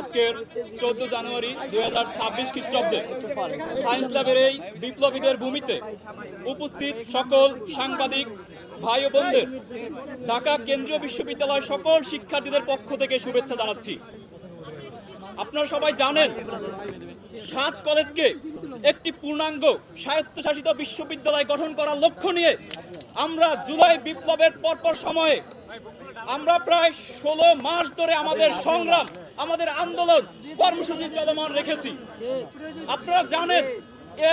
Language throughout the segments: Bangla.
আজকের 14 জানুয়ারি 2026 খ্রিস্টাব্দে সায়েন্স ল্যাবের এই বিপ্লবীদের ভূমিতে উপস্থিত সকল সাংবাদিক ভাই ও বোনদের ঢাকা কেন্দ্রীয় বিশ্ববিদ্যালয় সকল শিক্ষার্থীদের পক্ষ থেকে শুভেচ্ছা জানাচ্ছি। আপনারা সবাই জানেন 7 কলেজকে একটি পূর্ণাঙ্গ স্বায়ত্তশাসিত বিশ্ববিদ্যালয় গঠন করার লক্ষ্য নিয়ে আমরা জুলাই বিপ্লবের পরপর সময়ে আমরা প্রায় 16 মাস ধরে আমাদের সংগ্রাম, আমাদের আন্দোলন কর্মসূচি চলমান রেখেছি। আপনারা জানেন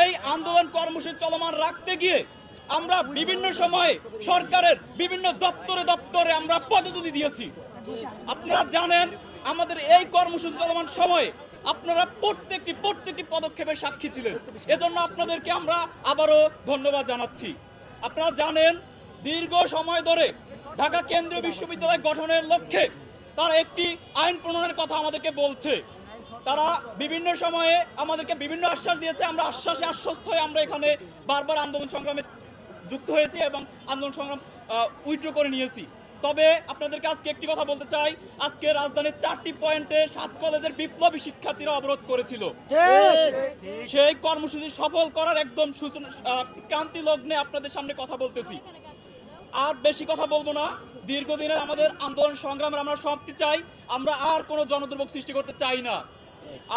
এই আন্দোলন কর্মসূচি চলমান রাখতে গিয়ে আমরা বিভিন্ন সময়ে সরকারের বিভিন্ন দপ্তরে আমরা পদোন্নতি দিয়েছি। আপনারা জানেন আমাদের এই কর্মসূচি চলমান সময়ে আপনারা প্রত্যেকটি পদক্ষেপের সাক্ষী ছিলেন। এজন্য আপনাদেরকে আমরা আবারও ধন্যবাদ জানাচ্ছি। আপনারা জানেন দীর্ঘ সময় ধরে ঢাকা কেন্দ্রীয় বিশ্ববিদ্যালয় গঠনের লক্ষ্যে তারা একটি আইন প্রণয়নের কথা আমাদেরকে বলছে। তারা বিভিন্ন সময়ে আমাদেরকে বিভিন্ন আশ্বাস দিয়েছে। আমরা আশ্বাসে আশ্বস্ত হয়ে আমরা এখানে বারবার আন্দোলন সংগ্রামে যুক্ত হয়েছি এবং আন্দোলন সংগ্রাম উইথড্র করে নিয়েছি। তবে আপনাদেরকে আজকে একটি কথা বলতে চাই, আজকে রাজধানীর 4টি পয়েন্টে 7 কলেজের বিপ্লবী শিক্ষার্থীরা অবরোধ করেছিল। সেই কর্মসূচি সফল করার একদম ক্রান্তি লগ্নে আপনাদের সামনে কথা বলতেছি। আর বেশি কথা বলবো না। দীর্ঘদিনের আমাদের আন্দোলন সংগ্রামের আমরা সমাপ্তি চাই। আমরা আর কোনো জনদুর্ভোগ সৃষ্টি করতে চাই না।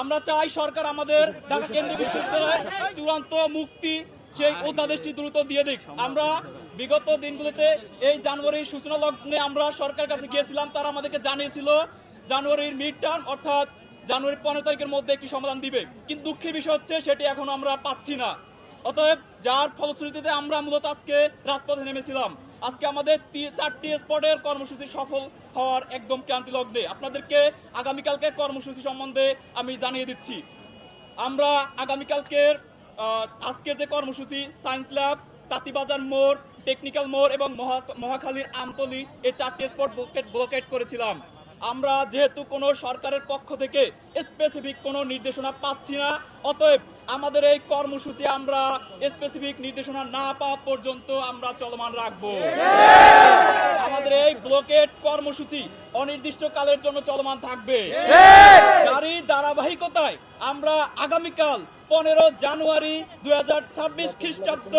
আমরা চাই সরকার আমাদের ঢাকা কেন্দ্রীয় বিশ্ববিদ্যালয়ের চূড়ান্ত মুক্তি সেই অধ্যাদেশটি দ্রুত দিয়ে দিক। আমরা বিগত দিনগুলোতে এই জানুয়ারির সূচনা লগ্নে আমরা সরকার কাছে গিয়েছিলাম। তারা আমাদেরকে জানিয়েছিল জানুয়ারির মিড টার্ম অর্থাৎ জানুয়ারির 15 তারিখের মধ্যে একটি সমাধান দিবে, কিন্তু দুঃখের বিষয় হচ্ছে সেটি এখনো আমরা পাচ্ছি না। অতএব যার ফলশ্রুতিতে আমরা মূলত আজকে রাজপথে নেমেছিলাম। আজকে আমাদের 4টি স্পটের কর্মসূচি সফল হওয়ার একদম ক্রান্তি লগ্নে। আপনাদেরকে আগামীকালকে কর্মসূচি সম্বন্ধে আমি জানিয়ে দিচ্ছি। আমরা আগামীকালকের আজকের যে কর্মসূচি সায়েন্স ল্যাব, তাঁতিবাজার মোড়, টেকনিক্যাল মোড় এবং মহাখালীর আমতলী এই 4টি স্পট ব্লকেট করেছিলাম। আমরা যেহেতু কোনো সরকারের পক্ষ থেকে স্পেসিফিক কোনো নির্দেশনা পাচ্ছি না, অতএব আমাদের এই কর্মসূচি আমরা স্পেসিফিক নির্দেশনা না পাওয়া পর্যন্ত আমরা চলমান রাখবো। আমাদের এই ব্লকেট কর্মসূচি অনির্দিষ্টকালের জন্য চলমান থাকবে। যারই ধারাবাহিকতায় আমরা আগামীকাল 15 জানুয়ারি 2026 খ্রিস্টাব্দ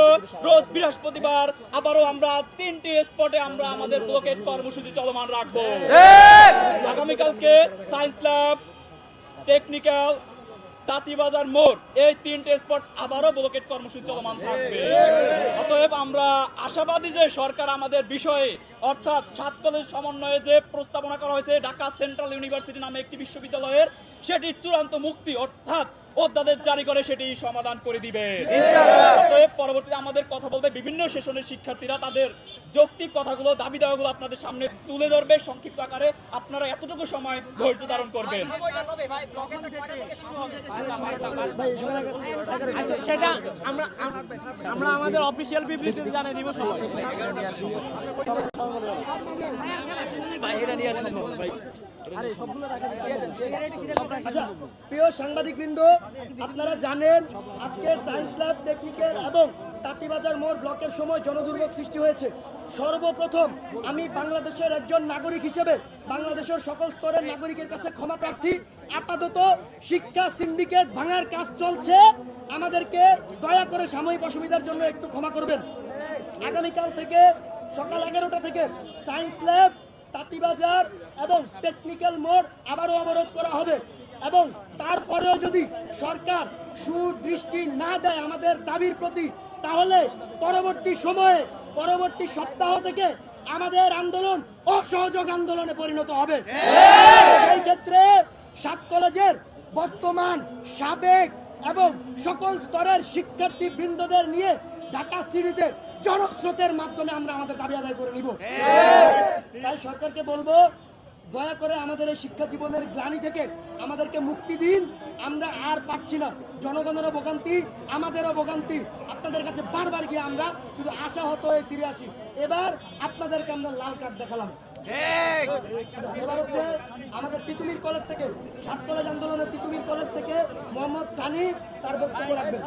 রোজ বৃহস্পতিবার আবারও আমরা 3টি স্পটে আমরা আমাদের ব্লকেট কর্মসূচি চলমান রাখবো। আগামীকালকে সায়েন্স ল্যাব, টেকনিক্যাল, তাঁতিবাজার মোড় এই 3টে স্পট আবারও ব্লকেট কর্মসূচি চলমান থাকবে। অতএব আমরা আশাবাদী যে সরকার আমাদের বিষয়ে অর্থাৎ 7 কলেজ সমন্বয়ে যে প্রস্তাবনা করা হয়েছে ঢাকা সেন্ট্রাল ইউনিভার্সিটি নামে একটি বিশ্ববিদ্যালয়ের, সেটির চূড়ান্ত মুক্তি অর্থাৎ অধ্যাদেশ জারি করে সেটি সমাধান করে দিবে। অতএব পরবর্তীতে আমাদের কথা বলবে বিভিন্ন সেশনের শিক্ষার্থীরা তাদের যৌক্তিক কথাগুলো, দাবি দাওয়াগুলো আপনাদের সামনে তুলে ধরবে সংক্ষিপ্ত আকারে। আপনারা এতটুকু সময় ধৈর্য ধারণ করবেন। সেটা আমরা আমাদের অফিসিয়াল বিবৃতিতে জানিয়ে দিব সবাই। প্রিয় সাংবাদিকবৃন্দ, আপনারা জানেন আজকে সায়েন্স ল্যাব, টেকনিক্যাল এবং তাঁতিবাজার মোড় ব্লকের সময় জনদুর্ভোগ সৃষ্টি হয়েছে। সর্বপ্রথম আমি বাংলাদেশের একজন নাগরিক হিসেবে বাংলাদেশের সকল স্তরের নাগরিকের কাছে ক্ষমা প্রার্থী। আপাতত শিক্ষা সিন্ডিকেট ভাঙার কাজ চলছে, আমাদেরকে দয়া করে সাময়িক অসুবিধার জন্য একটু ক্ষমা করবেন। আগামীকাল থেকে সকাল 11টা থেকে সায়েন্স ল্যাব, তাঁতিবাজার এবং টেকনিক্যাল মোড় আবারও অবরোধ করা হবে এবং তারপরেও যদি সরকার সুদৃষ্টি না দেয় আমাদের দাবির প্রতি, তাহলে পরবর্তী সপ্তাহ থেকে আমাদের আন্দোলন অসহযোগ আন্দোলনে পরিণত হবে। এই ক্ষেত্রে 7 কলেজের বর্তমান, সাবেক এবং সকল স্তরের শিক্ষার্থী বৃন্দদের নিয়ে ঢাকা সিটিতে জনস্রোতের মাধ্যমে আমরা আমাদের দাবি আদায় করে নিব। তাই সরকারকে বলবো, দয়া করে আমাদের এই শিক্ষা জীবনের গ্লানি থেকে আমাদেরকে মুক্তি দিন। আমরা আর পারছি না। জনগণেরও ভোগান্তি, আমাদেরও ভোগান্তি। আপনাদের কাছে বারবার গিয়ে আমরা শুধু আশাহত হয়ে ফিরে আসি। এবার আপনাদেরকে আমরা লাল কার্ড দেখালাম। এবার হচ্ছে আমাদের তিতুমির কলেজ থেকে, 7 কলেজ আন্দোলনের তিতুমির কলেজ থেকে মোহাম্মদ সানি তার বক্তব্য রাখবেন।